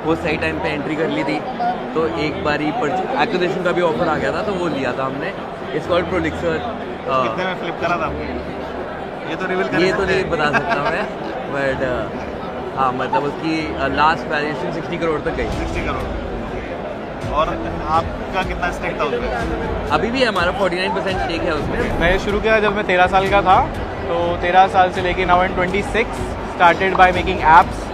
वो सही टाइम पे एंट्री कर ली थी, तो एक बार ही एक्विजिशन का भी ऑफर आ गया था, तो वो लिया था हमने। It's called Prolixr. कितने में फ्लिप करा था आपने? ये तो रिवील ये तो नहीं बता सकता मैं, बट हाँ मतलब उसकी लास्ट वैल्यूएशन 60 करोड़ तक गई। 60 करोड़। और आपका कितना स्टेक था उसमें? अभी भी हमारा 49% स्टेक है उसमें। मैं शुरू किया जब मैं 13 साल का था, तो 13 साल से लेके now in 26 started by making apps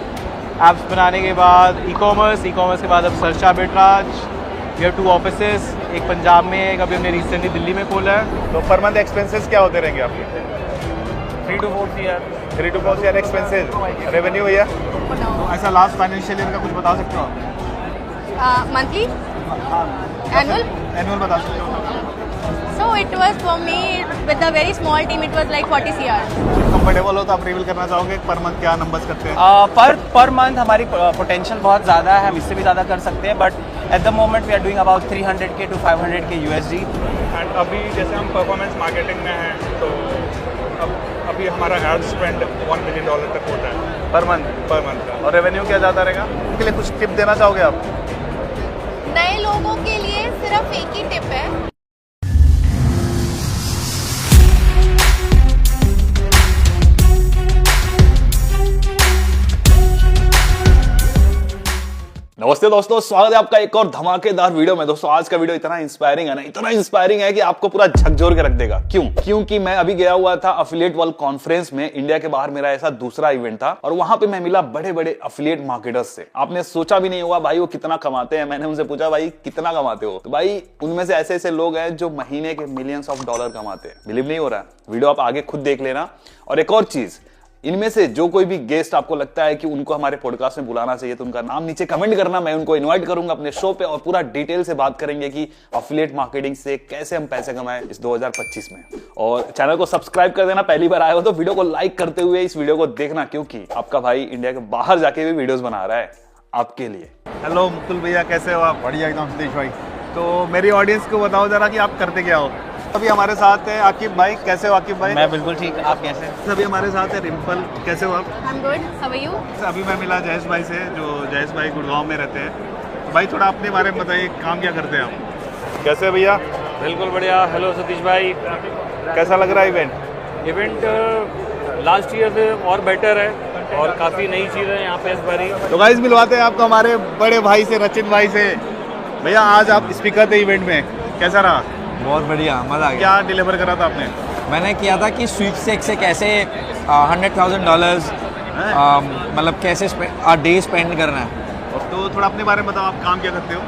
बनाने के बाद ई कॉमर्स के बाद अब search arbitrage. We have 2 offices, एक पंजाब में, एक अभी हमने रिसेंटली दिल्ली में खोला है। तो पर मंथ एक्सपेंसेस क्या होते रहेंगे आपके? 3 to 4 CR। 3 to 4 CR expenses. Revenue भैया ऐसा लास्ट फाइनेंशियल ईयर का कुछ बता सकते हो आप? Monthly? Annual? एनुअल बता सकते हो? So it was for me with a very small team. It was like 40 CR. Comfortable हो तो आप रिवील करना चाहोगे पर मंथ क्या नंबर्स करते हैं? पर मंथ हमारी पोटेंशियल बहुत ज़्यादा है, हम इससे भी ज़्यादा कर सकते हैं, but at the moment we are doing about 300K to 500K USD। And अभी जैसे हम परफॉर्मेंस मार्केटिंग में हैं, तो अभी हमारा एड स्पेंड $1 million तक होता है पर मंथ का। और रेवेन्यू क्या जाता रहेगा? इसके लिए कुछ टिप देना चाहोगे आप? नए लोगों के लिए सिर्फ एक ही टिप है। नमस्ते दोस्तों, स्वागत है आपका एक और धमाकेदार वीडियो में। दोस्तों आज का वीडियो इतना इंस्पायरिंग है ना, इतना इंस्पायरिंग है कि आपको पूरा झकझोर के रख देगा। क्योंकि मैं अभी गया हुआ था अफिलिएट वर्ल्ड कॉन्फ्रेंस में। इंडिया के बाहर मेरा ऐसा दूसरा इवेंट था और वहां पे मैं मिला बड़े बड़े अफिलिएट मार्केटर्स से। आपने सोचा भी नहीं होगा भाई वो कितना कमाते हैं। मैंने उनसे पूछा भाई कितना कमाते हो, तो भाई उनमें से ऐसे ऐसे लोग हैं जो महीने के मिलियंस ऑफ डॉलर कमाते हैं। बिलीव नहीं हो रहा है? वीडियो आप आगे खुद देख लेना। और एक और चीज, इनमें से जो कोई भी गेस्ट आपको लगता है कि उनको हमारे पॉडकास्ट में बुलाना चाहिए, तो उनका नाम नीचे कमेंट करना। मैं उनको इनवाइट करूंगा अपने शो पे और पूरा डिटेल से बात करेंगे कि अफिलिएट मार्केटिंग से कैसे हम पैसे कमाएं इस 2025 में। और चैनल को सब्सक्राइब कर देना, पहली बार आए हो तो वीडियो को लाइक करते हुए इस वीडियो को देखना, क्योंकि आपका भाई इंडिया के बाहर जाके भी वीडियोस बना रहा है आपके लिए। हेलो मुकुल भैया, कैसे हो आप? बढ़िया एकदम सतीश भाई। तो मेरी ऑडियंस को बताओ जरा कि आप करते क्या हो। अभी हमारे साथ है आकिब भाई। कैसे हो आकिब भाई? मैं बिल्कुल ठीक, आप कैसे? अभी हमारे साथ है रिम्पल। कैसे हो आप? I'm good. How are you? अभी मैं मिला जयेश भाई से, जो जयेश भाई गुड़गांव में रहते हैं। तो भाई थोड़ा अपने बारे में बताइए, काम क्या करते हैं आप? कैसे भैया? बिल्कुल बढ़िया। हेलो सतीश भाई। कैसा लग रहा है इवेंट लास्ट ईयर से और बेटर है और काफ़ी नई चीज़ है यहाँ पे इस बारी। तो गाइस मिलवाते हैं आपको हमारे बड़े भाई से, रचिन भाई से। भैया आज आप स्पीकर थे इवेंट में, कैसा रहा? बहुत बढ़िया, मजा आ गया। क्या डिलीवर करा था आपने? मैंने किया था कि स्वीपस्टेक से कैसे $100,000 मतलब कैसे डे स्पेंड करना है। तो थोड़ा अपने बारे में बताओ, आप काम क्या करते हो?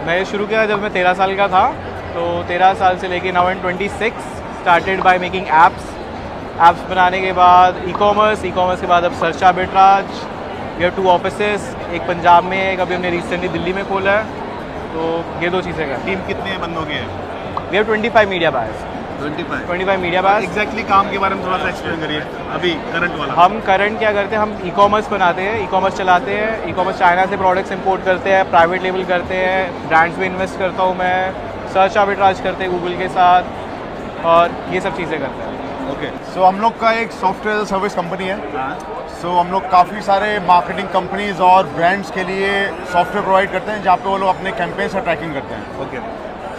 मैं शुरू किया जब मैं 13 साल का था, तो 13 साल से लेके now in 26 started by making apps बनाने के बाद ई कॉमर्स के बाद अब search arbitrage. We have 2 offices, एक पंजाब में, एक अभी हमने रिसेंटली दिल्ली में खोला है। तो ये 2 चीज़ें का। टीम कितने बंदों की है? We have 25 media buyers. 25 media buyers. Exactly काम के बारे में थोड़ा सा एक्सप्लेन करिए अभी करंट वाला। हम करंट क्या करते हैं, हम ई कॉमर्स बनाते हैं, ई कॉमर्स चलाते हैं। ई कॉमर्स चाइना से प्रोडक्ट्स इंपोर्ट करते हैं, प्राइवेट लेबल करते हैं, ब्रांड्स में इन्वेस्ट करता हूँ मैं, सर्च आर्बिट्राज करते हैं गूगल के साथ, और ये सब चीज़ें करते हैं। ओके। सो हम लोग का एक सॉफ्टवेयर सर्विस कंपनी है। सो हम लोग काफ़ी सारे मार्केटिंग कंपनीज और ब्रांड्स के लिए सॉफ्टवेयर प्रोवाइड करते हैं, जहाँ पे वो लोग अपने कैंपेन्स का ट्रैकिंग करते हैं। ओके।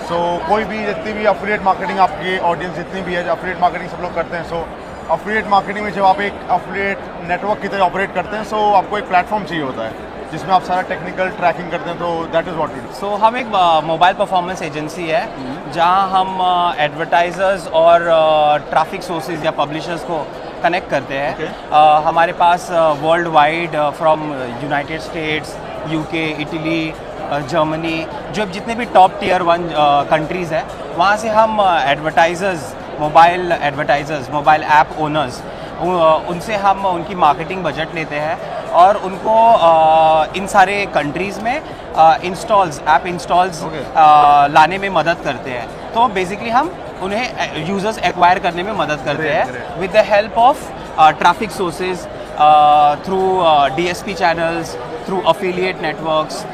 सो कोई भी जितनी भी अफिलिएट मार्केटिंग, आपकी ऑडियंस जितनी भी है, अफिलिएट मार्केटिंग सब लोग करते हैं। सो अफिलिएट मार्केटिंग में जब आप एक अफिलिएट नेटवर्क की तरह ऑपरेट करते हैं, सो आपको एक प्लेटफॉर्म चाहिए होता है जिसमें आप सारा टेक्निकल ट्रैकिंग करते हैं। तो that is what we do. So हम एक मोबाइल परफॉर्मेंस एजेंसी है, जहां हम एडवर्टाइजर्स और ट्रैफिक सोर्सेज या पब्लिशर्स को कनेक्ट करते हैं। हमारे पास world wide from United States, UK, Italy, Germany, जो जितने भी टॉप टियर 1 कंट्रीज़ है, वहाँ से हम मोबाइल ऐप ओनर्स, उनसे हम उनकी मार्केटिंग बजट लेते हैं और उनको इन सारे कंट्रीज़ में ऐप इंस्टॉल्स लाने में मदद करते हैं। तो बेसिकली हम उन्हें यूजर्स एक्वायर करने में मदद करते हैं with the help of traffic sources, through DSP channels, through affiliate networks,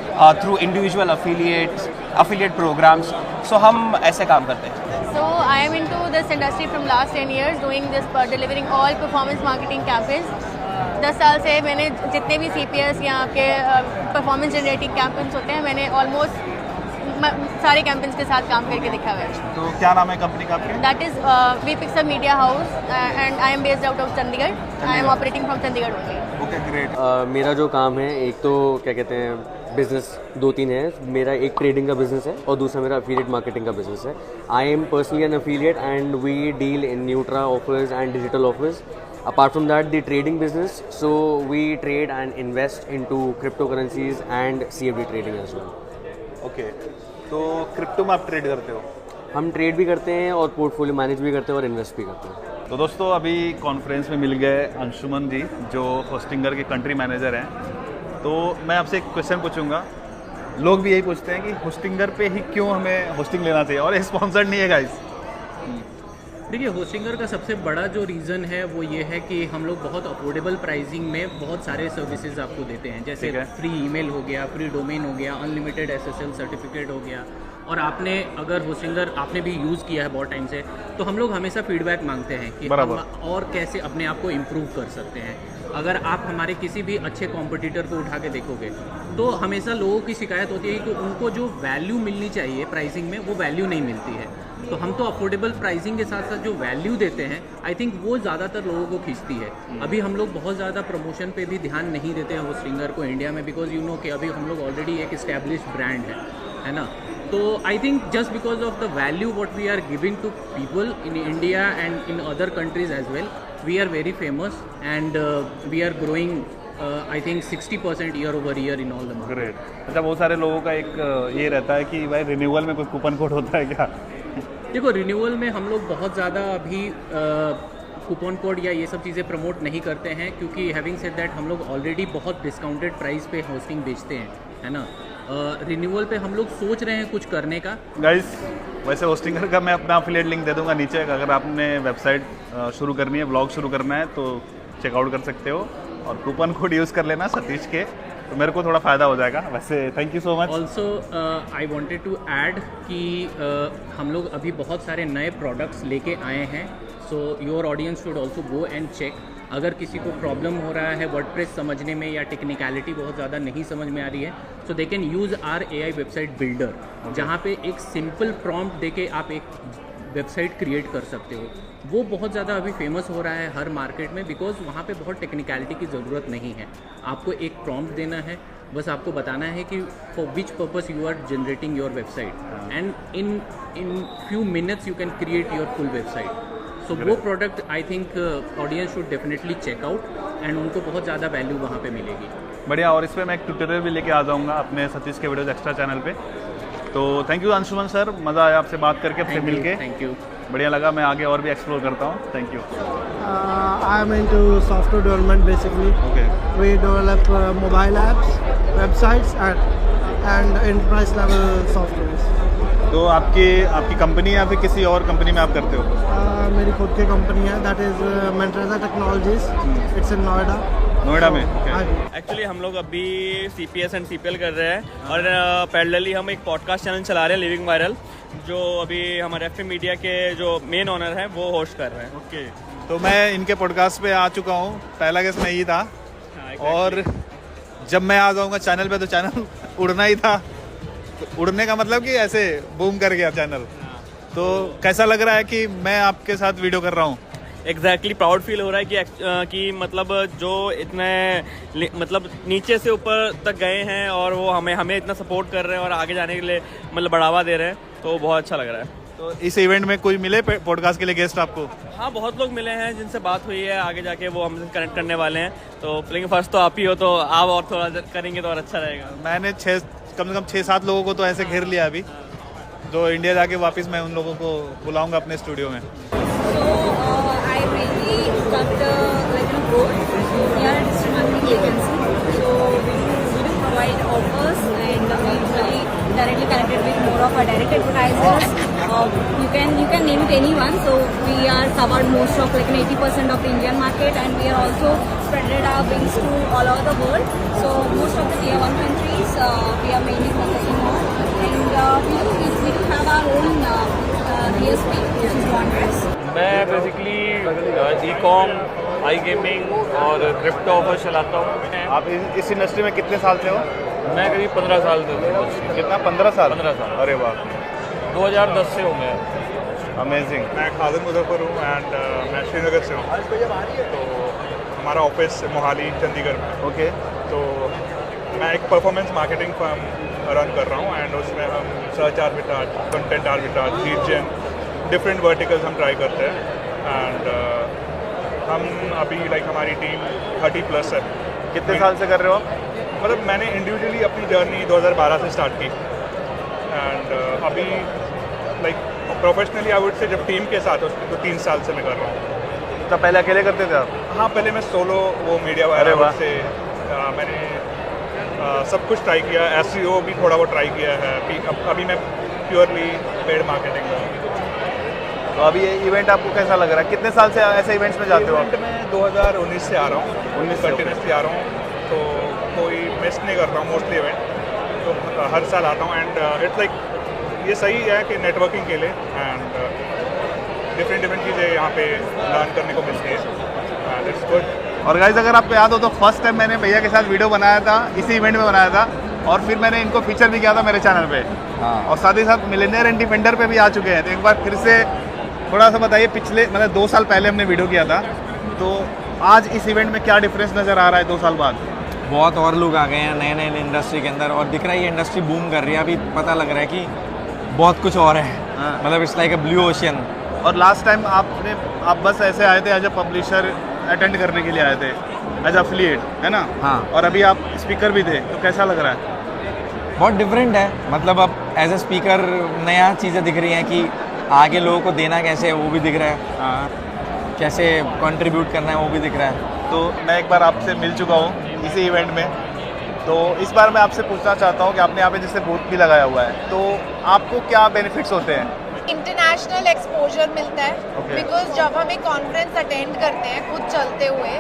through individual affiliate programmes. So हम ऐसे काम करते हैं। So I am into this industry from last 10 years, doing this delivering all performance marketing campaigns. 10 साल से मैंने जितने भी CPS यहाँ के परफॉर्मेंस जनरेटिंग कैंपेन्स होते हैं, मैंने ऑलमोस्ट सारे कैंपेन्स के साथ काम करके दिखा हुआ है। तो क्या नाम है कंपनी का आपके? That is we pixel media house and I am based out of Chandigarh. I am operating from Chandigarh only. Okay, great. मेरा जो काम है, एक तो क्या कहते हैं बिजनेस 2-3 है। मेरा एक ट्रेडिंग का बिजनेस है और दूसरा मेरा अफिलिएट मार्केटिंग का बिजनेस है। I am personally an affiliate and we deal in nutra offers and digital offers. Apart from that, the trading business, so we trade and invest into cryptocurrencies and CFD trading as well. Okay, तो crypto में आप trade करते हो? हम trade भी करते हैं और पोर्टफोलियो मैनेज भी करते हैं और इन्वेस्ट भी करते हैं। तो दोस्तों, अभी कॉन्फ्रेंस में मिल गए अंशुमन जी, जो होस्टिंगर के कंट्री मैनेजर हैं। तो मैं आपसे एक क्वेश्चन पूछूंगा। लोग भी यही पूछते हैं कि होस्टिंगर पे ही क्यों हमें होस्टिंग लेना चाहिए, और ये स्पॉन्सर्ड नहीं है गाइस। देखिए, होस्टिंगर का सबसे बड़ा जो रीज़न है वो ये है कि हम लोग बहुत अफोर्डेबल प्राइसिंग में बहुत सारे सर्विसेज आपको देते हैं, जैसे फ्री ईमेल हो गया, फ्री डोमेन हो गया, अनलिमिटेड SSL सर्टिफिकेट हो गया। और आपने अगर होस्टिंगर आपने भी यूज़ किया है बहुत टाइम से, तो हम लोग हमेशा फीडबैक मांगते हैं कि हम और कैसे अपने आप को इम्प्रूव कर सकते हैं। अगर आप हमारे किसी भी अच्छे कॉम्पिटिटर को उठा के देखोगे तो हमेशा लोगों की शिकायत होती है कि उनको जो वैल्यू मिलनी चाहिए प्राइसिंग में, वो वैल्यू नहीं मिलती है। तो हम तो अफोर्डेबल प्राइसिंग के साथ साथ जो वैल्यू देते हैं, आई थिंक वो ज़्यादातर लोगों को खींचती है। अभी हम लोग बहुत ज़्यादा प्रमोशन पे भी ध्यान नहीं देते हैं होस्टिंगर को इंडिया में, बिकॉज यू नो कि अभी हम लोग ऑलरेडी एक इस्टेब्लिश्ड ब्रांड है ना। तो I think just because of the value what we are giving to people in India and in other countries as well, we are very famous and we are growing I think 60% year over year in all the market. Great. अच्छा, बहुत सारे लोगों का एक ये रहता है कि भाई रिन्यूअल में कोई कूपन कोड होता है क्या? देखो, रिन्यूअल में हम लोग बहुत ज़्यादा अभी कूपन कोड या ये सब चीज़ें प्रमोट नहीं करते हैं, क्योंकि हैविंग सेड दैट हम लोग ऑलरेडी बहुत डिस्काउंटेड प्राइस पे होस्टिंग बेचते हैं, है ना। रिन्यूअल पे हम लोग सोच रहे हैं कुछ करने का। गाइस, वैसे होस्टिंगर का मैं अपना अफिलिएट लिंक दे दूंगा नीचे। अगर आपने वेबसाइट शुरू करनी है, ब्लॉग शुरू करना है, तो चेकआउट कर सकते हो और कूपन कोड यूज़ कर लेना सतीश के, तो मेरे को थोड़ा फ़ायदा हो जाएगा। वैसे thank you so much. Also I wanted to add कि हम लोग अभी बहुत सारे नए प्रोडक्ट्स लेके आए हैं, so your audience should also go and check. अगर किसी को प्रॉब्लम हो रहा है वर्डप्रेस समझने में या टेक्निकलिटी बहुत ज़्यादा नहीं समझ में आ रही है, so they can use our AI website builder, जहाँ पे एक सिंपल प्रॉम्प्ट देके आप एक वेबसाइट क्रिएट कर सकते हो। वो बहुत ज़्यादा अभी फेमस हो रहा है हर मार्केट में, बिकॉज वहाँ पे बहुत टेक्निकलिटी की ज़रूरत नहीं है। आपको एक प्रॉम्प्ट देना है, बस आपको बताना है कि for which purpose you are generating your website, and in few minutes you can create your full website. So वो product I think audience should definitely check out and उनको बहुत ज़्यादा वैल्यू वहाँ पे मिलेगी। बढ़िया। और इस पर मैं एक ट्यूटोरियल भी लेके आ जाऊँगा अपने सतीश के वीडियोज एक्स्ट्रा चैनल पे। तो थैंक यू अंशुमन सर, मज़ा आया आपसे बात करके, आपसे मिल के। थैंक यू, बढ़िया लगा। मैं आगे और भी एक्सप्लोर करता हूँ। Thank you. I am into software development basically. Okay. We develop mobile apps, websites and enterprise level softwares. तो आपकी कंपनी या फिर किसी और कंपनी में आप करते हो? मेरी खुद की कंपनी है, that is Mentreza Technologies. It's in Noida. Noida में? हाँ जी। एक्चुअली हम लोग अभी CPS एंड CPL कर रहे हैं और पैरेलली हम एक पॉडकास्ट चैनल चला रहे हैं, लिविंग वायरल, जो अभी हमारे FM मीडिया के जो मेन ओनर हैं वो होस्ट कर रहे हैं। ओके। तो मैं इनके पॉडकास्ट पे आ चुका हूँ, पहला गेस्ट मैं ही था। और जब मैं आ जाऊँगा चैनल पे तो चैनल उड़ना ही था। तो उड़ने का मतलब कि ऐसे बूम कर गया चैनल। तो कैसा लग रहा है कि मैं आपके साथ वीडियो कर रहा हूँ? एग्जैक्टली प्राउड फील हो रहा है कि मतलब जो इतने मतलब नीचे से ऊपर तक गए हैं और वो हमें इतना सपोर्ट कर रहे हैं और आगे जाने के लिए मतलब बढ़ावा दे रहे हैं, तो बहुत अच्छा लग रहा है। तो इस इवेंट में कोई मिले पॉडकास्ट के लिए गेस्ट आपको? हाँ, बहुत लोग मिले हैं जिनसे बात हुई है, आगे जाके वो हमसे कनेक्ट करने वाले हैं। तो लेकिन फर्स्ट तो आप ही हो, तो आप और थोड़ा करेंगे तो और अच्छा रहेगा। मैंने कम से कम 6-7 लोगों को तो ऐसे घेर लिया अभी, जो इंडिया जाके वापस मैं उन लोगों को बुलाऊंगा अपने स्टूडियो में। I mainly conduct like a board. We are a digital marketing agency, so we do provide offers, and we usually directly connected with more of our direct advertisers. You can name it anyone. So we are covered most of like 80% of the Indian market, and we are also spreaded our wings to all over the world. So most of the tier 1 countries we are mainly focusing on, and we do have our own DSP, which is Wondrous. मैं basically e-com आई gaming और crypto offer चलाता हूँ। आप इस industry में कितने साल से हो? मैं करीब 15 साल से हूँ। कितना? 15 साल? 15 साल। अरे वाह, 2010 से हूँ मैं। अमेजिंग। मैं खालिद मुजफ्फर हूँ एंड मैं श्रीनगर से हूँ। तो हमारा ऑफिस मोहाली चंडीगढ़ में। ओके। तो मैं एक परफॉर्मेंस मार्केटिंग फर्म रन कर रहा हूँ एंड उसमें हम search arbitrage, content arbitrage, lead gen, different verticals हम ट्राई करते हैं एंड हम अभी हमारी टीम 30+ है। कितने साल से कर रहे हो आप? मतलब मैंने इंडिविजुअली अपनी जर्नी 2012 से स्टार्ट की एंड अभी प्रोफेशनली आई वुड से जब टीम के साथ तो 3 साल से मैं कर रहा हूँ। तो पहले अकेले करते थे आप? हाँ, पहले मैं सोलो वो मीडिया अरे वाह। से मैंने सब कुछ ट्राई किया, SEO भी थोड़ा वो ट्राई किया है। अभी मैं प्योरली पेड मार्केटिंग में। तो अभी ये इवेंट आपको कैसा लग रहा है? कितने साल से ऐसे इवेंट्स में जाते हो आप? इवेंट में 2019 से आ रहा हूँ, 19 कंटिन्यूसली आ रहा हूँ, तो कोई मिस नहीं करता हूँ मोस्टली इवेंट। तो हर साल आता हूँ एंड इट्स ये सही है कि नेटवर्किंग के लिए एंड डिफरेंट चीज़ें यहाँ पे लर्न करने को मिलती है एंड इट्स गुड। और गाइस, अगर आपको याद हो तो फर्स्ट टाइम मैंने भैया के साथ वीडियो बनाया था, इसी इवेंट में बनाया था, और फिर मैंने इनको फीचर भी किया था मेरे चैनल पे। और साथ ही साथ मिलेनियर एंड डिफेंडर पे भी आ चुके हैं। तो एक बार फिर से थोड़ा सा बताइए, पिछले 2 साल पहले हमने वीडियो किया था, तो आज इस इवेंट में क्या डिफरेंस नज़र आ रहा है 2 साल बाद? बहुत और लोग आ गए हैं नए इंडस्ट्री के अंदर, और दिख रहा है ये इंडस्ट्री बूम कर रही है। अभी पता लग रहा है कि बहुत कुछ और है। मतलब it's like a blue ocean. और लास्ट टाइम आप बस ऐसे आए थे एज अ पब्लिशर अटेंड करने के लिए आए थे, एज अफिलिएट, है ना? हाँ। और अभी आप स्पीकर भी थे, तो कैसा लग रहा है? बहुत डिफरेंट है। मतलब अब एज अ स्पीकर नया चीज़ें दिख रही हैं कि आगे लोगों को देना कैसे है वो भी दिख रहा है। हाँ। कैसे कंट्रीब्यूट करना है वो भी दिख रहा है। तो मैं एक बार आपसे मिल चुका हूँ इसी इवेंट में, तो इस बार मैं आपसे पूछना चाहता हूँ कि आपने यहाँ पे जैसे बूथ भी लगाया हुआ है, तो आपको क्या बेनिफिट्स होते हैं? इंटरनेशनल एक्सपोजर मिलता है, बिकॉज जब हम एक कॉन्फ्रेंस अटेंड करते हैं खुद चलते हुए,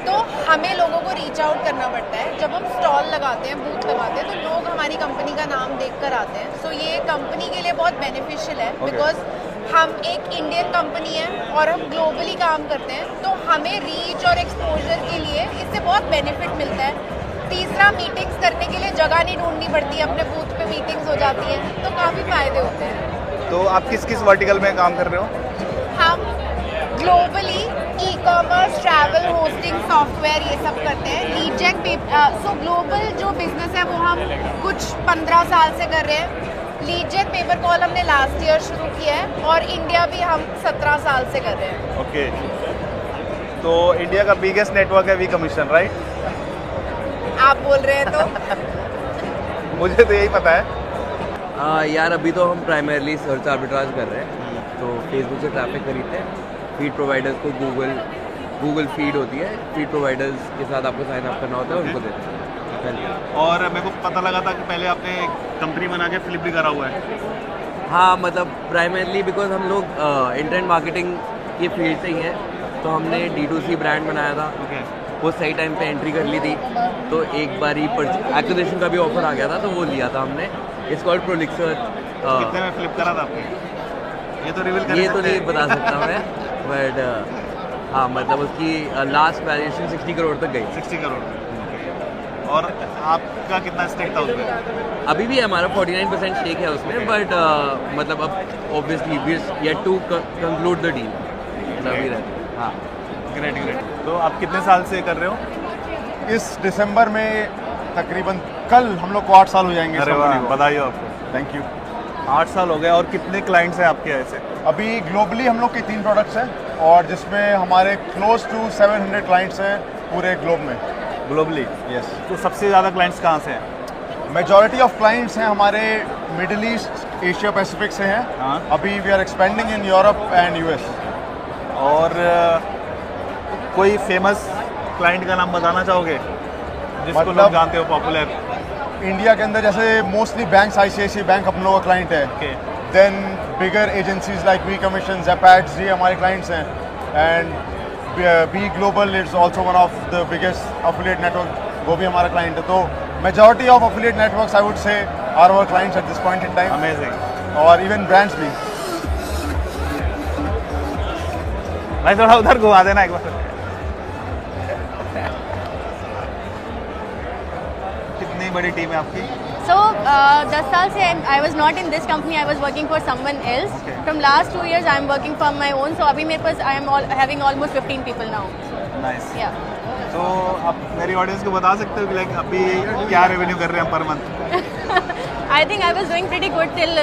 तो हमें लोगों को रीच आउट करना पड़ता है। जब हम स्टॉल लगाते हैं, बूथ लगाते हैं, तो लोग हमारी कंपनी का नाम देख कर आते हैं। सो ये कंपनी के लिए बहुत बेनिफिशियल है, बिकॉज हम एक इंडियन कंपनी है और हम ग्लोबली काम करते हैं, तो हमें रीच और एक्सपोजर के लिए इससे बहुत बेनिफिट मिलता है। तीसरा, मीटिंग्स करने के लिए जगह नहीं ढूंढनी पड़ती है, अपने बूथ पे मीटिंग्स हो जाती हैं, तो काफ़ी फ़ायदे होते हैं। तो आप किस वर्टिकल में काम कर रहे हो? हम globally ecommerce, travel, hosting, software ये सब करते हैं। लीडजेक सो ग्लोबल जो बिजनेस है वो हम कुछ 15 साल से कर रहे हैं। लीडजेक पेपर कॉल हमने लास्ट ईयर शुरू किया है और इंडिया भी हम 17 साल से कर रहे हैं। ओके। तो इंडिया का बिगेस्ट नेटवर्क है वी कमीशन, राइट? आप बोल रहे हैं तो मुझे तो यही पता है। यार अभी तो हम प्राइमरली सर्च आर्बिट्राज कर रहे हैं, तो फेसबुक से ट्रैफिक खरीदते हैं, फीड प्रोवाइडर्स को गूगल फीड होती है, फीड प्रोवाइडर्स के साथ आपको साइन अप करना होता है, उनको देते हैं। और मेरे को पता लगा था कि पहले आपने कंपनी बना के फ्लिप भी करा हुआ है। हाँ, मतलब प्राइमरली बिकॉज हम लोग इंटरनेट मार्केटिंग की फील्ड से ही हैं, तो हमने D2C ब्रांड बनाया था। वो सही टाइम पे एंट्री कर ली थी, तो एक बार ही एक्विजिशन का भी ऑफर आ गया था, तो वो लिया था हमने। It's called Prolixr. कितने में फ्लिप करा था आपने? ये तो रिवील कर ये तो नहीं बता सकता मैं, बट हाँ, मतलब उसकी लास्ट वैल्यूएशन 60 करोड़ तक गई। 60 करोड़। और आपका कितना स्टेक था उसमें? अभी भी हमारा 49% स्टेक है उसमें, बट मतलब अब obviously we are yet to conclude the deal. अभी रहते हैं। हाँ, ग्रेट। तो आप कितने साल से कर रहे हो? इस दिसंबर में तकरीबन कल हम लोग को 8 साल हो जाएंगे। अरे वाह, बधाई हो आपको। Thank you. 8 साल हो गए। और कितने क्लाइंट्स हैं आपके ऐसे? अभी ग्लोबली हम लोग के 3 प्रोडक्ट्स हैं, और जिसमें हमारे क्लोज टू 700 क्लाइंट्स हैं पूरे ग्लोब में। ग्लोबली? यस। तो सबसे ज़्यादा क्लाइंट्स कहाँ से हैं? मेजॉरिटी ऑफ क्लाइंट्स हैं हमारे मिडिल ईस्ट, एशिया पैसिफिक से हैं। हाँ। अभी we are expanding in Europe and US। और कोई फेमस क्लाइंट का नाम बताना चाहोगे जिसको मतलब लोग जानते हो, पॉपुलर? इंडिया के अंदर जैसे मोस्टली बैंक्स, ICICI बैंक हम लोग का क्लाइंट है। Then bigger agencies like vCommission, ज़ेपैट्स, ये हमारे क्लाइंट्स हैं। And B Global it's also one of the biggest affiliate network, वो भी हमारा क्लाइंट है। तो majority of affiliate networks I would say are our clients at this point in time. Amazing. और इवन ब्रांड्स भी। भाई थोड़ा उधर घुमा देना एक बार। बड़ी टीम है आपकी? So 10 साल से I was not in this company. I was working for someone else. From last 2 years I am working for my own. So अभी मेरे पास I am having almost 15 people now. Nice. Yeah. तो आप मेरी audience को बता सकते हो कि लाइक अभी क्या रेवेन्यू कर रहे हैं per month? I think I was doing pretty good till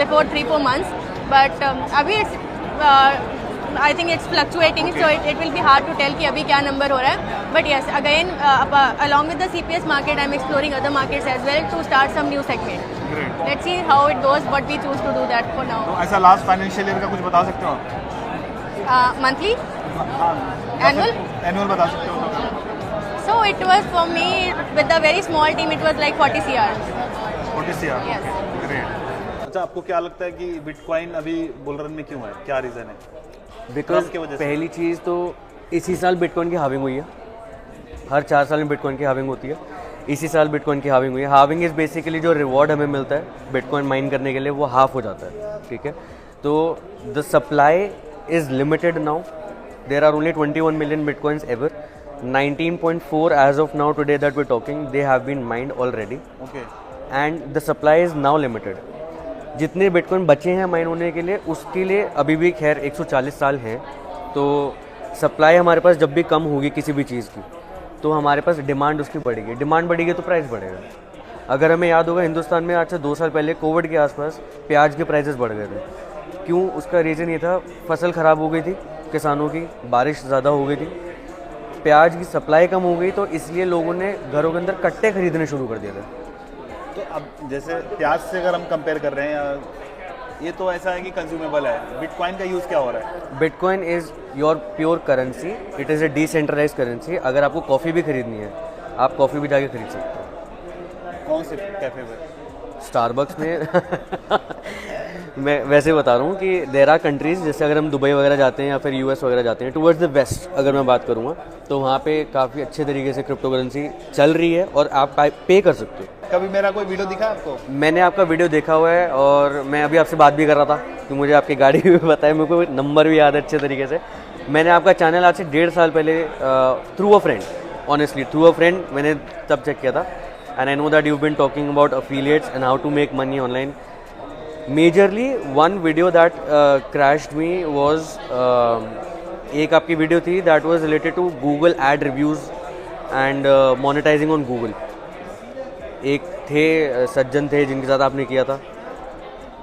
before 3-4 months. But अभी I think it's fluctuating, so it will be hard to tell कि अभी क्या नंबर हो रहा है. But yes, again, along with the CPS market, I'm exploring other markets as well to start some new segment. Great. Let's see how it goes. What we choose to do that for now. तो ऐसा last financial year का कुछ बता सकते हो आप? Monthly, annual. Annual बता सकते हो? So it was for me with a very small team. It was like 40 CR. 40 CR. Yes. Great. अच्छा, आपको क्या लगता है कि बिटकॉइन अभी बुल रन में क्यों है? क्या रीज़न है? बिकॉज पहली चीज़ तो इसी साल बिटकॉइन की हाविंग हुई है। हर 4 साल में बिटकॉइन की हाविंग होती है। इसी साल बिटकॉइन की हाविंग हुई है। हाविंग इज़ बेसिकली जो रिवॉर्ड हमें मिलता है बिटकॉइन माइन करने के लिए, वो हाफ हो जाता है। ठीक है, तो the supply is limited now. There are only 21 million bitcoins ever. 19.4 as of now today that we talking, they have been mined already. Okay. And the supply is now limited. जितने bitcoin बचे हैं mine होने के लिए, उसके लिए अभी भी खैर 140 साल हैं। तो सप्लाई हमारे पास जब भी कम होगी किसी भी चीज़ की, तो हमारे पास डिमांड उसकी बढ़ेगी। डिमांड बढ़ेगी तो प्राइस बढ़ेगा। अगर हमें याद होगा, हिंदुस्तान में आज से 2 साल पहले कोविड के आसपास प्याज के प्राइसेस बढ़ गए थे। क्यों? उसका रीज़न ये था, फसल ख़राब हो गई थी किसानों की, बारिश ज़्यादा हो गई थी, प्याज की सप्लाई कम हो गई, तो इसलिए लोगों ने घरों के अंदर कट्टे खरीदने शुरू कर दिए थे। तो अब जैसे प्याज से अगर हम कंपेयर कर रहे हैं, ये तो ऐसा है कि कंज्यूमेबल है। बिटकॉइन का यूज़ क्या हो रहा है? Bitcoin is your pure currency. It is a decentralize currency. अगर आपको कॉफ़ी भी खरीदनी है, आप कॉफ़ी भी जाके खरीद सकते हो। कौन से कैफे में? स्टारबक्स में। मैं वैसे बता रहा हूँ कि देर आर कंट्रीज़, जैसे अगर हम दुबई वगैरह जाते हैं या फिर US वगैरह जाते हैं, टुवर्ड्स द वेस्ट अगर मैं बात करूँगा, तो वहाँ पे काफ़ी अच्छे तरीके से क्रिप्टो करेंसी चल रही है और आप पे कर सकते हो। कभी मेरा कोई वीडियो दिखा आपको? मैंने आपका वीडियो देखा हुआ है, और मैं अभी आपसे बात भी कर रहा था कि मुझे आपकी गाड़ी भी पता है, मेरे को नंबर भी याद है अच्छे तरीके से। मैंने आपका चैनल आज से 1.5 साल पहले through a friend, honestly through a friend, मैंने तब चेक किया था। And I know that you been talking about affiliates and how to make money online. Majorly one video that crashed me was, एक आपकी वीडियो थी that was related to Google ad reviews and monetizing on Google. एक थे सज्जन थे जिनके साथ आपने किया था,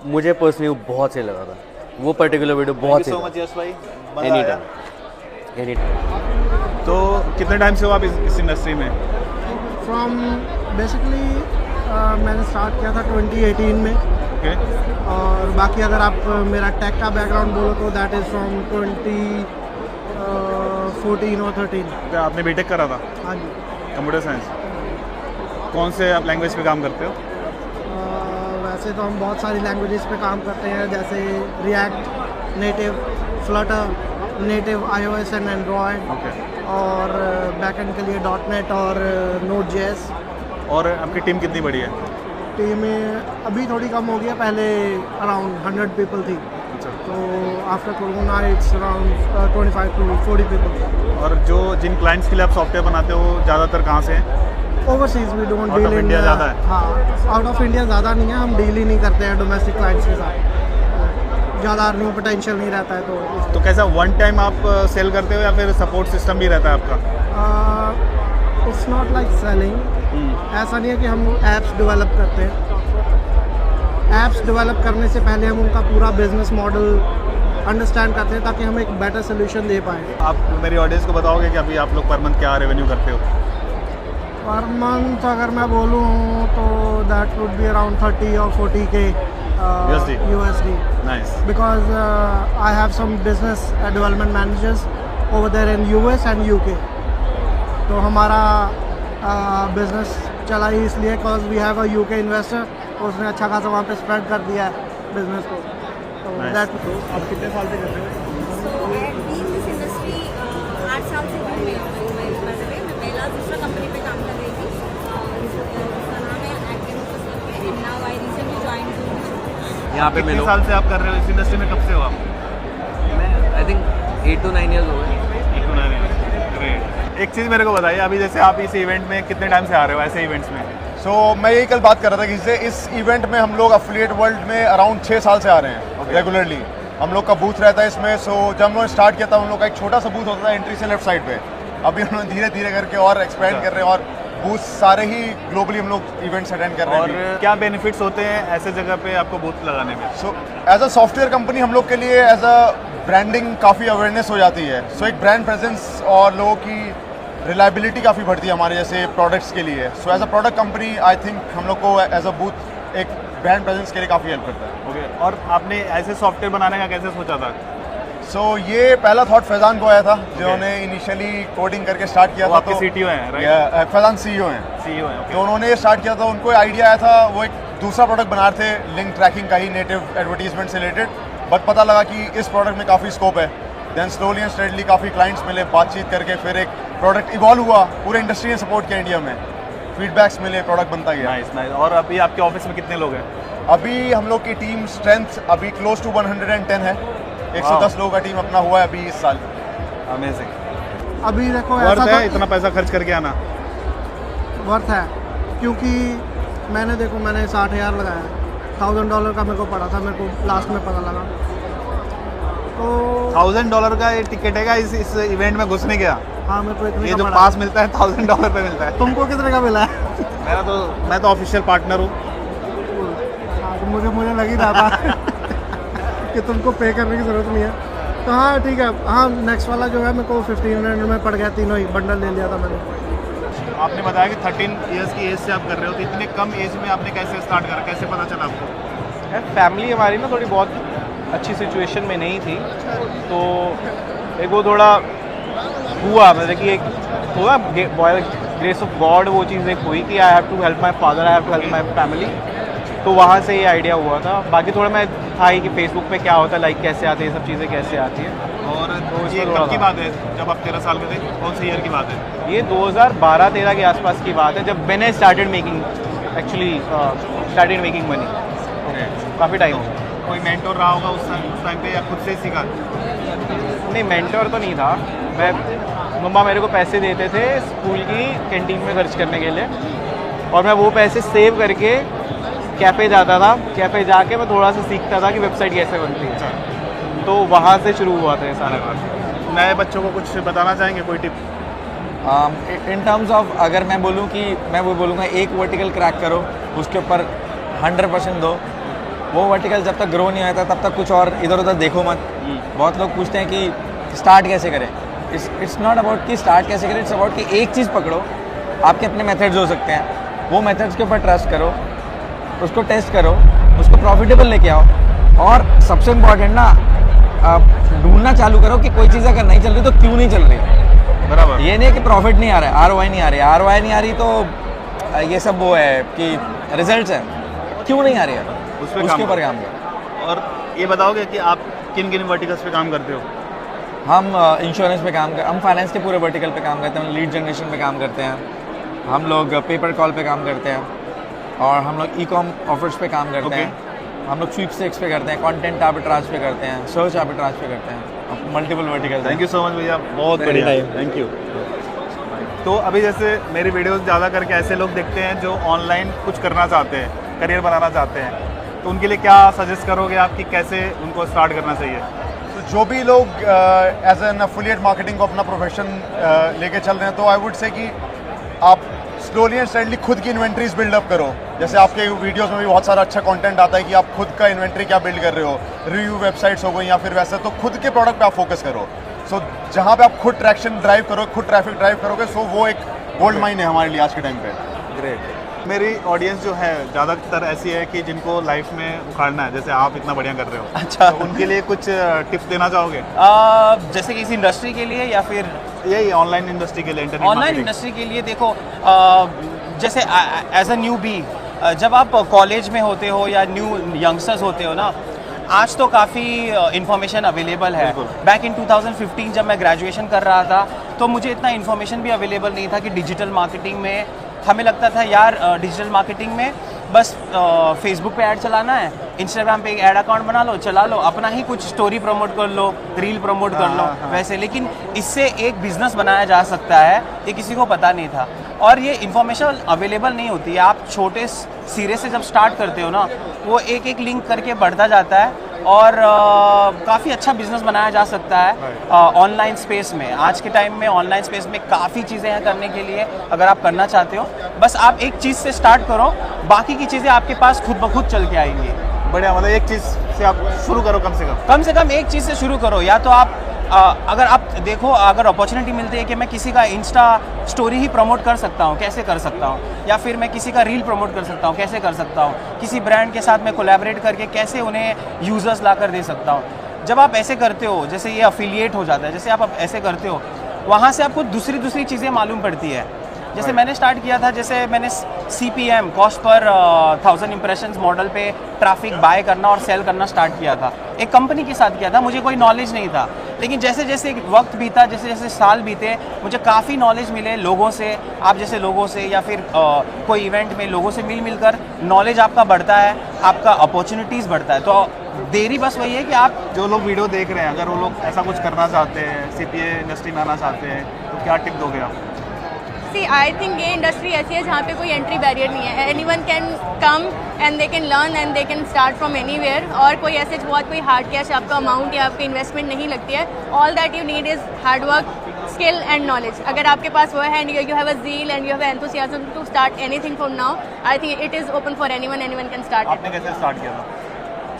मुझे पर्सनली बहुत सही लगा था वो पर्टिकुलर वीडियो, बहुत सही। सो मच यस भाई। Any time, any time. तो कितने टाइम से हो आप इस इंडस्ट्री में? फ्रॉम बेसिकली मैंने स्टार्ट किया था 2018 में। ओके। और बाकी अगर आप मेरा टेक का बैकग्राउंड बोलो तो दैट इज़ फ्रॉम 14 और 13। आपने बीटेक करा था? हाँ जी। Computer science. कौन से आप लैंग्वेज पे काम करते हो? वैसे तो हम बहुत सारी लैंग्वेजेस पे काम करते हैं, जैसे react, native, Flutter, native iOS and Android. और बैकएंड के लिए .NET और Node.js। और आपकी टीम कितनी बड़ी है? टीम अभी थोड़ी कम हो गई है, पहले अराउंड 100 पीपल थी। तो after corona it's around 25 to 40 people. और जो जिन क्लाइंट्स के लिए आप सॉफ्टवेयर बनाते हो ज़्यादातर कहाँ से हैं? Overseas we don't deal in India ज़्यादा है? हाँ, आउट ऑफ इंडिया ज़्यादा नहीं है, हम डील ही नहीं करते हैं डोमेस्टिक क्लाइंट्स के साथ। ज़्यादा अर्निंग पोटेंशियल नहीं रहता है। तो कैसा वन टाइम आप सेल करते हो या फिर सपोर्ट सिस्टम भी रहता है आपका? It's not like selling. ऐसा नहीं है कि हम ऐप्स डेवलप करते हैं। ऐप्स डेवलप करने से पहले हम उनका पूरा बिजनेस मॉडल अंडरस्टैंड करते हैं ताकि हम एक बेटर सोल्यूशन दे पाएँ। आप मेरी ऑडियंस को बताओगे कि अभी आप लोग पर मंथ क्या रेवेन्यू करते हो? पर मंथ अगर मैं बोलूँ तो that would be around 30 or 40K USD. Nice. Because I have some business development managers over there in US and UK. तो हमारा बिजनेस चला ही इसलिए because we have a UK investor, उसने अच्छा खासा वहाँ पे स्प्रेड कर दिया है बिजनेस को। तो दैट। आप कितने साल से कर रहे हो? इंडस्ट्री 8 साल से हूँ मैं पहला दूसरा कंपनी पे काम कर रही थी, जिसका नाम है active and now I recently join to. यहाँ पे कितने साल से आप कर रहे हो इस इंडस्ट्री में? कब से हो आप? मैं आई थिंक 8 to 9 years हो गए। 8 to 9 years। ग्रेट। एक चीज़ मेरे को बताइए, अभी जैसे आप इस इवेंट में कितने टाइम से आ रहे हो ऐसे इवेंट्स में? सो मैं यही कल बात कर रहा था कि इस इवेंट में हम लोग एफिलिएट वर्ल्ड में अराउंड 6 साल से आ रहे हैं रेगुलरली। हम लोग का बूथ रहता है इसमें। सो जब हम लोग स्टार्ट किया था हम लोग का एक छोटा सा बूथ होता था एंट्री से लेफ्ट साइड पे। अभी हम लोग धीरे धीरे करके और एक्सपेंड कर रहे हैं और बूथ सारे ही ग्लोबली हम लोग इवेंट्स अटेंड कर रहे हैं। और क्या बेनिफिट्स होते हैं ऐसे जगह पे आपको बूथ लगाने में? So as a software company हम लोग के लिए एज अ ब्रांडिंग काफ़ी अवेयरनेस हो जाती है। सो एक ब्रांड प्रेजेंस और लोगों की रिलायबिलिटी काफ़ी बढ़ती है हमारे जैसे प्रोडक्ट्स के लिए। So as a product company I think हम लोग को एज अ बूथ एक ब्रांड प्रेजेंस के लिए काफ़ी हेल्प करता है। ओके, और आपने ऐसे सॉफ्टवेयर बनाने का कैसे सोचा था? सो ये पहला थॉट फैजान को आया था, जिन्होंने इनिशियली कोडिंग करके स्टार्ट किया था। आपके सीटीओ हैं, राइट? फैजान सीईओ हैं। सीईओ हैं, ओके। तो उन्होंने स्टार्ट किया था, उनको आइडिया आया था, वो एक दूसरा प्रोडक्ट बना रहे थे लिंक ट्रैकिंग का ही, नेटिव एडवर्टीजमेंट से रिलेटेड। बट पता लगा कि इस प्रोडक्ट में काफ़ी स्कोप है। देन स्लोली एंड स्टेडली काफ़ी क्लाइंट्स मिले, बातचीत करके फिर एक प्रोडक्ट इवॉल्व हुआ। पूरे इंडस्ट्री ने सपोर्ट किया इंडिया में, फीडबैक्स मिले, प्रोडक्ट बनता गया। Nice nice. और अभी आपके ऑफिस में कितने लोग हैं? अभी हम लोग की टीम स्ट्रेंथ अभी क्लोज टू 110 है। 110 लोगों का टीम अपना हुआ है अभी इस साल। अमेजिंग। अभी देखो वर्थ ऐसा है इतना पैसा खर्च करके आना? वर्थ है, क्योंकि मैंने 60,000 लगाया, $1,000 का मेरे को पड़ा था, मेरे को लास्ट में पता लगा। तो $1,000 का ये टिकट है इस इवेंट में घुसने का? हाँ, मेरे को इतने ये का जो पड़ा। पास मिलता है $1,000 पे मिलता है। तुमको कितने का मिला है? मैं तो ऑफिशियल पार्टनर हूँ। हाँ, तो मुझे लग ही रहा था कि तुमको पे करने की ज़रूरत नहीं है। तो हाँ ठीक है। हाँ, नेक्स्ट वाला जो है मेरे को 1500 में पड़ गया, तीनों ही बंडल ले लिया था मैंने। आपने बताया कि 13 इयर्स की एज से आप कर रहे हो, तो इतने कम एज में आपने कैसे स्टार्ट करा, कैसे पता चला आपको? फैमिली हमारी ना थोड़ी बहुत अच्छी सिचुएशन में नहीं थी, तो एक वो थोड़ा हुआ, मतलब कि एक हुआ ग्रेस ऑफ गॉड, वो चीज़ एक हुई कि I have to help my father, I have to help my family. तो वहाँ से ये आइडिया हुआ था। बाकी थोड़ा मैं था ही कि फेसबुक पे क्या होता है, लाइक कैसे आते हैं, ये सब चीज़ें कैसे आती हैं। और तो ये कब की बात है? जब आप 13 साल के थे, कौन से ईयर की बात है? ये 2012-13 के आसपास की बात है, जब मैंने स्टार्टेड मेकिंग मनी। काफ़ी टाइम हो गया। कोई मेंटोर रहा होगा उस टाइम पे, या खुद से सीखा? नहीं, मेंटोर तो नहीं था। मम्मा मेरे को पैसे देते थे स्कूल की कैंटीन में खर्च करने के लिए, और मैं वो पैसे सेव करके कैफ़े जाता था। कैफ़े जाके मैं थोड़ा सा सीखता था कि वेबसाइट कैसे बनती है। तो वहाँ से शुरू हुआ था ये सारा काम। नए बच्चों को कुछ बताना चाहेंगे, कोई टिप? इन टर्म्स ऑफ, अगर मैं बोलूँ कि मैं वो बोलूँगा एक वर्टिकल क्रैक करो, उसके ऊपर 100% दो। वो वर्टिकल जब तक ग्रो नहीं होता तब तक कुछ और इधर उधर देखो मत। बहुत लोग पूछते हैं कि स्टार्ट कैसे करें। इट्स नॉट अबाउट कि स्टार्ट कैसे करें, इट्स अबाउट कि एक चीज़ पकड़ो। आपके अपने मेथड्स हो सकते हैं, वो मेथड्स के ऊपर ट्रस्ट करो, उसको टेस्ट करो, उसको प्रॉफिटेबल लेके आओ। और सबसे इम्पोर्टेंट ना, ढूंढना चालू करो कि कोई चीज़ अगर नहीं चल रही तो क्यों नहीं चल रही। बराबर। ये नहीं कि प्रॉफिट नहीं आ रहा है, ROI नहीं आ रही, ROI नहीं आ रही तो ये सब वो है कि रिजल्ट्स हैं, क्यों नहीं आ रही है, उसके ऊपर काम करो। और ये बताओगे कि आप किन किन वर्टिकल्स पे काम करते हो? हम इंश्योरेंस पे काम हम फाइनेंस के पूरे वर्टिकल पे काम करते हैं, लीड जनरेशन पे काम करते हैं, हम लोग पेपर कॉल पे काम करते हैं, और हम लोग ई-कॉम ऑफर्स पे काम करते हैं, हम लोग स्वीपस्टेक्स पे करते हैं, कंटेंट आर्बिट्राज पे करते हैं, सर्च आर्बिट्राज पे करते हैं, multiple vertical. Thank you so much भैया, बहुत बढ़िया, थैंक यू। तो अभी जैसे मेरी वीडियोस ज़्यादा करके ऐसे लोग देखते हैं जो ऑनलाइन कुछ करना चाहते हैं, करियर बनाना चाहते हैं, तो उनके लिए क्या सजेस्ट करोगे आप कि कैसे उनको स्टार्ट करना चाहिए? तो जो भी लोग एज एन एफिलिएट मार्केटिंग को अपना प्रोफेशन लेके चल रहे हैं, तो आई वुड से कि आप स्लोली एंड स्टेडली खुद की इन्वेंट्रीज बिल्डअप करो। जैसे आपके वीडियोस में भी बहुत सारा अच्छा कंटेंट आता है कि आप खुद का इन्वेंट्री क्या बिल्ड कर रहे हो, रिव्यू वेबसाइट्स हो गई या फिर वैसे, तो खुद के प्रोडक्ट पे आप फोकस करो। सो जहाँ पे आप खुद ट्रैक्शन ड्राइव करो, खुद ट्रैफिक ड्राइव करोगे, सो वो एक गोल्ड माइन है हमारे लिए आज के टाइम पे। ग्रेट। मेरी ऑडियंस जो है ज़्यादातर ऐसी है कि जिनको लाइफ में उखाड़ना है, जैसे आप इतना बढ़िया कर रहे हो। अच्छा, तो उनके लिए कुछ टिप्स देना चाहोगे? जैसे कि इस इंडस्ट्री के लिए या फिर यही ऑनलाइन इंडस्ट्री के लिए? ऑनलाइन इंडस्ट्री के लिए देखो, जैसे एज अ न्यू बी, जब आप कॉलेज में होते हो या न्यू यंगस्टर्स होते हो ना, आज तो काफ़ी इन्फॉर्मेशन अवेलेबल है। बैक इन 2015 जब मैं ग्रेजुएशन कर रहा था तो मुझे इतना इन्फॉर्मेशन भी अवेलेबल नहीं था कि डिजिटल मार्केटिंग में, हमें लगता था यार डिजिटल मार्केटिंग में बस फेसबुक पे ऐड चलाना है, इंस्टाग्राम पे एक ऐड अकाउंट बना लो, चला लो, अपना ही कुछ स्टोरी प्रमोट कर लो, रील प्रमोट कर लो वैसे। लेकिन इससे एक बिजनेस बनाया जा सकता है, ये किसी को पता नहीं था और ये इन्फॉर्मेशन अवेलेबल नहीं होती है। आप छोटे सिरे से जब स्टार्ट करते हो ना, वो एक एक लिंक करके बढ़ता जाता है और काफ़ी अच्छा बिजनेस बनाया जा सकता है ऑनलाइन स्पेस में। आज के टाइम में ऑनलाइन स्पेस में काफ़ी चीज़ें हैं करने के लिए, अगर आप करना चाहते हो। बस आप एक चीज़ से स्टार्ट करो, बाकी की चीज़ें आपके पास खुद ब खुद चल के आएंगी। बढ़िया, मतलब एक चीज़ से आप शुरू करो, कम से कम एक चीज़ से शुरू करो। या तो आप अगर आप देखो, अगर अपॉर्चुनिटी मिलती है कि मैं किसी का इंस्टा स्टोरी ही प्रमोट कर सकता हूँ, कैसे कर सकता हूँ, या फिर मैं किसी का रील प्रमोट कर सकता हूँ, कैसे कर सकता हूँ, किसी ब्रांड के साथ मैं कोलैबोरेट करके कैसे उन्हें यूज़र्स ला कर दे सकता हूँ। जब आप ऐसे करते हो, जैसे ये अफिलिएट हो जाता है, जैसे आप ऐसे करते हो, वहाँ से आपको दूसरी चीज़ें मालूम पड़ती है। जैसे मैंने स्टार्ट किया था, जैसे मैंने CPM cost per 1000 impressions model पे ट्रैफिक बाय करना और सेल करना स्टार्ट किया था। एक कंपनी के साथ किया था, मुझे कोई नॉलेज नहीं था, लेकिन जैसे जैसे वक्त बीता, जैसे जैसे साल बीते, मुझे काफ़ी नॉलेज मिले लोगों से, आप जैसे लोगों से, या फिर कोई इवेंट में लोगों से मिलकर नॉलेज आपका बढ़ता है, आपका अपॉर्चुनिटीज़ बढ़ता है। तो देरी बस वही है कि आप जो लोग वीडियो देख रहे हैं, अगर वो लोग ऐसा कुछ करना चाहते हैं, CPA इंडस्ट्री में आना चाहते हैं, तो क्या टिप दोगे आप? सी आई थिंक ये इंडस्ट्री ऐसी है जहाँ पे कोई एंट्री बैरियर नहीं है। Anyone can come and they can learn and they can start from anywhere. और कोई ऐसे बहुत कोई हार्ड कैश आपका अमाउंट या आपकी इन्वेस्टमेंट नहीं लगती है। All that you need is hard work, skill and knowledge. अगर आपके पास वो है and you have a zeal and you have enthusiasm to start anything from now, I think it is open for anyone can start. आपने कैसे start किया था?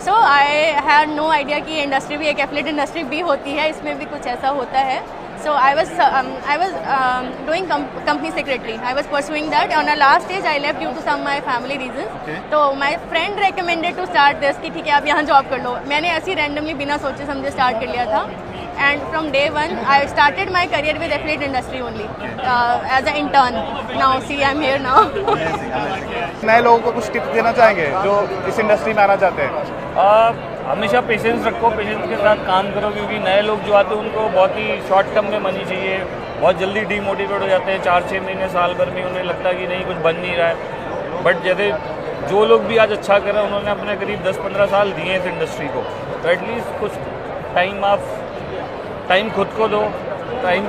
So I had no idea कि इंडस्ट्री भी एक एफिलिएट इंडस्ट्री भी होती है, इसमें भी कुछ ऐसा होता है। So I was doing company secretary. I was pursuing that. On a last stage, I left due to some my family reasons. Okay. तो my friend recommended to start this कि ठीक है आप यहाँ जॉब कर लो। मैंने ऐसे randomly बिना सोचे समझे स्टार्ट कर लिया था। And from day one, I started my career with affiliate industry only as an intern. Now see, I'm here now. नए लोगों को कुछ टिप्स देना चाहेंगे जो इस इंडस्ट्री में आना चाहते हैं? हमेशा पेशेंस रखो, पेशेंस के साथ काम करो, क्योंकि नए लोग जो आते हैं उनको बहुत ही शॉर्ट टर्म में मनी चाहिए, बहुत जल्दी डीमोटिवेट हो जाते हैं। 4-6 महीने साल भर में उन्हें लगता है कि नहीं कुछ बन नहीं रहा है। बट जैसे जो लोग भी आज अच्छा कर रहे हैं, उन्होंने अपने करीब 10-15 साल दिए इस इंडस्ट्री को, तो एटलीस्ट कुछ टाइम खुद को दो, टाइम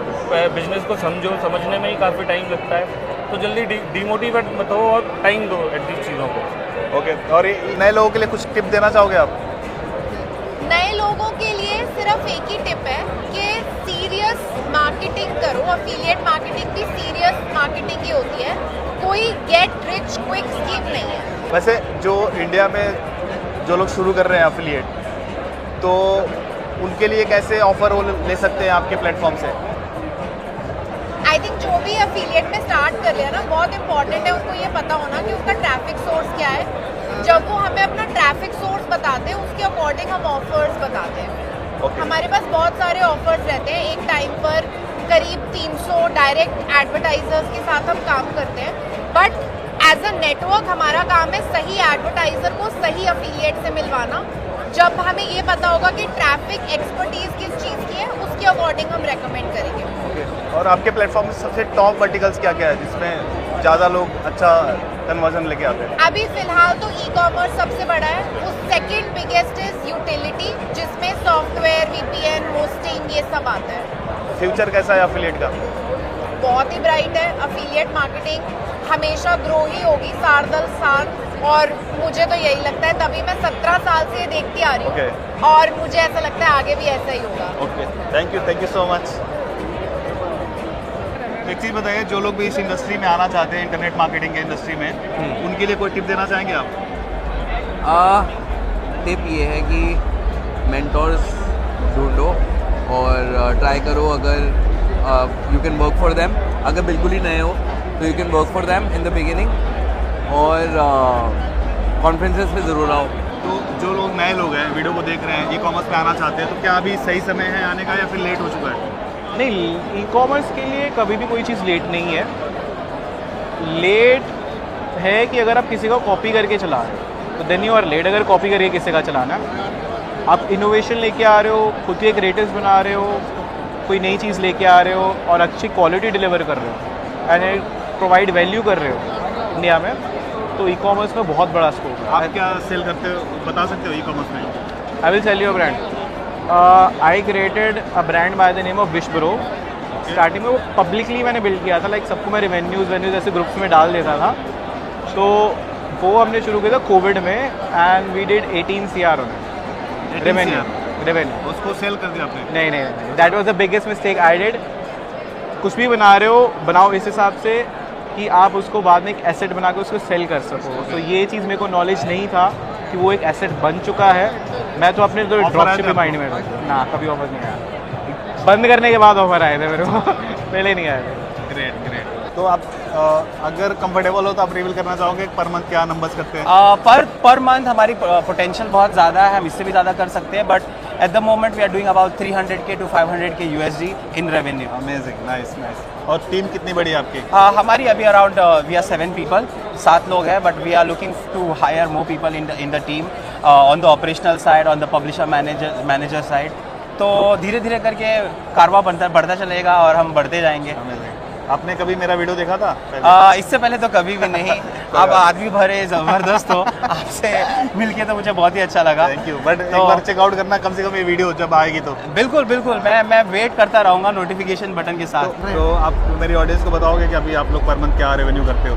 बिजनेस को समझो, समझने में ही काफ़ी टाइम लगता है। तो जल्दी डीमोटिवेट मत हो और टाइम दो एटलीस्ट चीज़ों को। ओके, और नए लोगों के लिए कुछ टिप देना चाहोगे आप? नए लोगों के लिए सिर्फ एक ही टिप है कि सीरियस मार्केटिंग करो। अफिलिएट मार्केटिंग भी सीरियस मार्केटिंग ही होती है, कोई गेट रिच क्विक स्कीम नहीं है। वैसे जो इंडिया में जो लोग शुरू कर रहे हैं अफिलिएट, तो उनके लिए कैसे ऑफर वो ले सकते हैं आपके प्लेटफॉर्म से? आई थिंक जो भी अफिलिएट में स्टार्ट कर लिया ना, बहुत इंपॉर्टेंट है उनको ये पता होना कि उसका ट्रैफिक सोर्स क्या है। जब वो हमें अपना ट्रैफिक सोर्स बताते हैं, उसके अकॉर्डिंग हम ऑफर्स बताते हैं। हमारे पास बहुत सारे ऑफर्स रहते हैं। एक टाइम पर करीब 300 डायरेक्ट एडवर्टाइजर्स के साथ हम काम करते हैं, बट एज अ नेटवर्क हमारा काम है सही एडवर्टाइजर को सही अफिलिएट से मिलवाना। जब हमें ये पता होगा कि ट्रैफिक एक्सपर्टीज किस चीज़ की है, उसके अकॉर्डिंग हम रेकमेंड करेंगे। और आपके प्लेटफॉर्म में सबसे टॉप वर्टिकल्स क्या क्या है जिसमें ज़्यादा लोग अच्छा कन्वर्जन लेके आते हैं? अभी फिलहाल तो ई-कॉमर्स सबसे बड़ा है। उस सेकंड बिगेस्ट इज यूटिलिटी, जिसमें सॉफ्टवेयर, VPN, होस्टिंग, ये सब आता है। फ्यूचर कैसा है अफिलिएट का? बहुत ही ब्राइट है। अफिलिएट मार्केटिंग हमेशा ग्रो ही होगी, साल साल। और मुझे तो यही लगता है, तभी मैं 17 साल से देखती आ रही हूँ, और मुझे ऐसा लगता है आगे भी ऐसा ही होगा। Okay, thank you so much. एक चीज़ बताइए, जो लोग भी इस इंडस्ट्री में आना चाहते हैं, इंटरनेट मार्केटिंग के इंडस्ट्री में, उनके लिए कोई टिप देना चाहेंगे आप? टिप ये है कि मेंटोर्स ढूंढो और ट्राई करो। अगर you can work for them, अगर बिल्कुल ही नए हो तो you can work for them in the beginning, और कॉन्फ्रेंसेस पे ज़रूर आओ। तो जो लोग नए लोग हैं, वीडियो को देख रहे हैं, ई-कॉमर्स पे आना चाहते हैं, तो क्या अभी सही समय है आने का या फिर लेट हो चुका है? नहीं, ई-कॉमर्स के लिए कभी भी कोई चीज़ लेट नहीं है। लेट है कि अगर आप किसी को कॉपी करके चला रहे हो तो देन यू आर लेट। अगर कॉपी करके किसी का चलाना, आप इनोवेशन लेके आ रहे हो, खुद के क्रिएटिव्स बना रहे हो, कोई नई चीज़ लेके आ रहे हो और अच्छी क्वालिटी डिलीवर कर रहे हो एंड प्रोवाइड वैल्यू कर रहे हो इंडिया में, तो ई कॉमर्स में बहुत बड़ा स्कोप है। आप क्या सेल करते हो, बता सकते हो ई कॉमर्स में? I will tell you a brand. I created a brand by the name of wish bro. Starting में वो पब्लिकली मैंने बिल्ड किया था, लाइक सबको मैं वेन्यूज़ ऐसे ग्रुप्स में डाल देता था। तो वो हमने शुरू किया था कोविड में and we did 18 CR on it, revenue. उसको सेल कर दिया आपने? नहीं, that was the biggest mistake I did. कुछ भी बना रहे हो बनाओ इस हिसाब से कि आप उसको बाद में एक एसेट बना के उसको सेल कर सको। तो ये चीज़ मेरे को नॉलेज नहीं था कि वो एक एसेट बन चुका है। मैं तो अपने तो ड्रॉपशिपिंग माइंड में ना, कभी ऑफर नहीं आया। बंद करने के बाद ऑफर आए थे मेरे को, पहले नहीं आए थे। ग्रेट। तो आप अगर कंफर्टेबल हो तो आप रिवील करना चाहोगे पर मंथ क्या नंबर्स करते हैं? पर मंथ हमारी पोटेंशियल बहुत ज़्यादा है, हम इससे भी ज़्यादा कर सकते हैं, but at the moment we are doing about 300K to 500K USD in revenue. Amazing, nice. और टीम कितनी बड़ी है आपकी? हमारी अभी अराउंड वी आर 7 people, 7 लोग हैं, but we are looking to hire more people in the team on the operational side, on the publisher manager side. तो धीरे धीरे करके कारवा बढ़ता चलेगा और हम बढ़ते जाएंगे। आपने कभी मेरा वीडियो देखा था? इससे पहले तो कभी भी नहीं। आप आदमी भरे जबरदस्त हो, आपसे मिलके तो मुझे बहुत ही अच्छा लगा। Thank you. बट एक बार चेकआउट करना कम से कम ये वीडियो जब आएगी तो। बिल्कुल मैं वेट करता रहूँगा नोटिफिकेशन बटन के साथ। तो आप मेरी ऑडियंस को बताओगे कि अभी आप लोग पर मंथ क्या रेवेन्यू करते हो?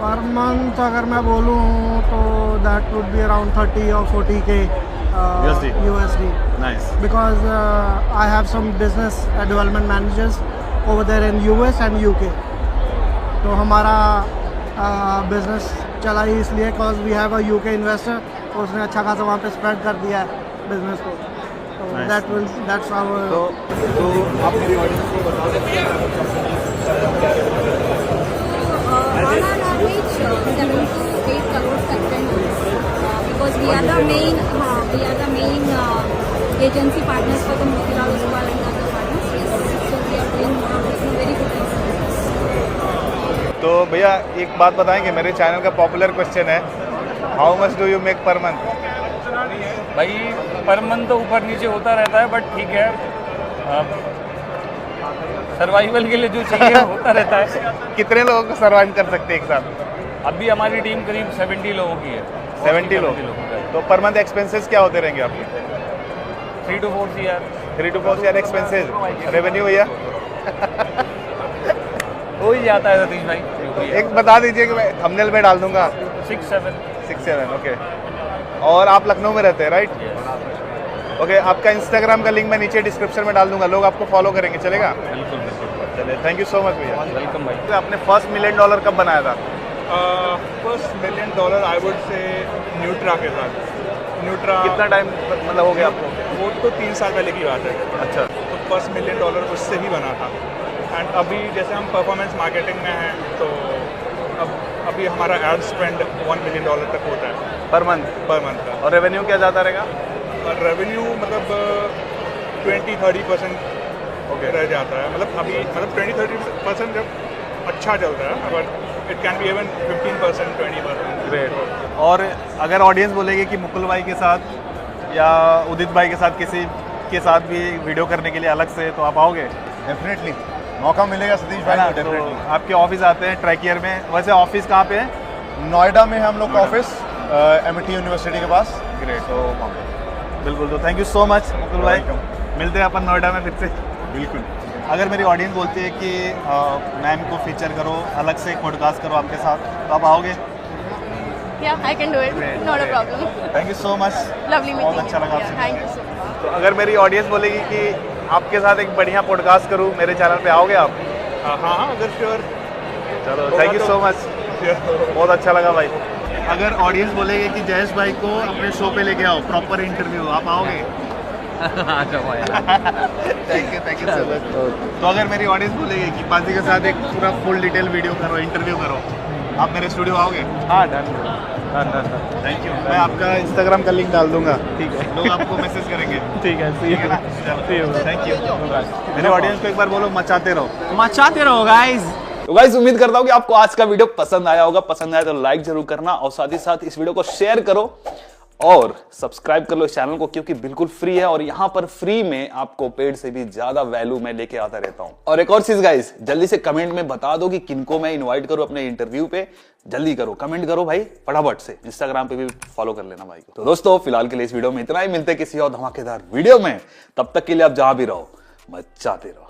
पर मंथ अगर मैं बोलूँ तो that would be around 30 or 40K USD. Nice. Because I have some business development managers over there in US and UK. तो हमारा बिजनेस चला ही इसलिए because we have a UK investor, तो उसने अच्छा खासा वहाँ पे स्प्रेड कर दिया है बिजनेस को। तो दैट्स आवर। तो आप मेरी ऑडियंस को बता सकते हैं because we are the main agency partners for the Motilal Oswal and other partners. Yes, so we are doing very good things. तो भैया एक बात बताएं कि मेरे चैनल का पॉपुलर क्वेश्चन है, how much do you make per month? भाई पर मंथ तो ऊपर नीचे होता रहता है, बट ठीक है, सर्वाइवल के लिए जो चाहिए होता रहता है। कितने लोगों को सर्वाइव कर सकते हैं एक साथ? अभी हमारी टीम करीब 70 लोगों की है। 70 लोग। तो पर मंथ एक्सपेंसेस क्या होते रहेंगे आपके? 3 to 4 CR। 3 to 4 CR expenses. Revenue भैया हो ही जाता है सतीश भाई। एक बता दीजिए कि मैं थंबनेल में डाल दूंगा। 6-7 ओके। और आप लखनऊ में रहते हैं राइट? ओके, आपका इंस्टाग्राम का लिंक मैं नीचे डिस्क्रिप्शन में डाल दूंगा, लोग आपको फॉलो करेंगे, चलेगा? बिल्कुल। चलिए, थैंक यू सो मच भैया। वेलकम भाई। तो आपने $1 million कब बनाया था? $1 million आई वुड से न्यूट्रा के साथ। न्यूट्रा कितना टाइम मतलब हो गया आपको? वो तो 3 साल पहले की बात है। अच्छा। तो $1 million उससे ही बना था। एंड अभी जैसे हम परफॉर्मेंस मार्केटिंग में हैं, तो अभी हमारा एड स्पेंड $1 million तक होता है पर मंथ का। और रेवेन्यू क्या जाता रहेगा? और रेवेन्यू मतलब 20-30% रह जाता है। मतलब अभी 20-30% जब अच्छा चल रहा है, अगर it can be even 15%, 20%। Great. और अगर ऑडियंस बोलेगी कि मुकुल भाई के साथ या उदित भाई के साथ किसी के साथ भी वीडियो करने के लिए अलग से, तो आप आओगे? डेफिनेटली मौका मिलेगा सतीश भाई को। डेफिनेटली आपके ऑफिस आते हैं ट्रैकियर में। वैसे ऑफिस कहाँ पे है? नोएडा में है हम लोग का ऑफिस, MIT यूनिवर्सिटी के पास। ग्रेट। तो बिल्कुल, तो thank you so much Mukul भाई। मिलते हैं अपन नोएडा में फिर से। बिल्कुल। अगर मेरी ऑडियंस बोलती है कि मैम को फीचर करो, अलग से पॉडकास्ट करो आपके साथ, तो आप आओगे? Yeah, I can do it. Not a problem. Thank you so much. Lovely meeting you. बहुत अच्छा लगा आपसे। Thank you so much. तो अगर मेरी ऑडियंस बोलेगी कि आपके साथ एक बढ़िया पॉडकास्ट करूं, मेरे चैनल पे आओगे आप? हाँ, अगर श्योर। चलो, थैंक यू सो मच। बहुत अच्छा लगा भाई। अगर ऑडियंस बोलेगी कि जयेश भाई को अपने शो पे लेके आओ, प्रॉपर इंटरव्यू, आप आओगे? Thank you so much. तो अगर मेरी ऑडियंस बोलेगी कि पाजी के साथ एक पूरा फुल डिटेल वीडियो करो, इंटरव्यू करो, आप मेरे स्टूडियो आओगे? हाँ, डन। Thank you. मैं आपका इंस्टाग्राम का लिंक डाल दूंगा, ठीक है? लोग आपको मैसेज करेंगे। ठीक है, थैंक यू। मेरे ऑडियंस को एक बार बोलो, मचाते रहो गाइस। तो गाइस, उम्मीद करता हूं कि आपको आज का वीडियो पसंद आया होगा। पसंद आया तो लाइक जरूर करना और साथ ही साथ इस वीडियो को शेयर करो और सब्सक्राइब कर लो इस चैनल को, क्योंकि बिल्कुल फ्री है और यहाँ पर फ्री में आपको पेड से भी ज्यादा वैल्यू मैं लेके आता रहता हूँ। और एक और चीज गाइस, जल्दी से कमेंट में बता दो कि किनको मैं इनवाइट करूँ अपने इंटरव्यू पे। जल्दी करो, कमेंट करो भाई फटाफट से। इंस्टाग्राम पे भी फॉलो कर लेना भाई को। तो दोस्तों फिलहाल के लिए इस वीडियो में इतना ही, मिलते किसी और धमाकेदार वीडियो में। तब तक के लिए आप जहां भी रहो मचाते रहो।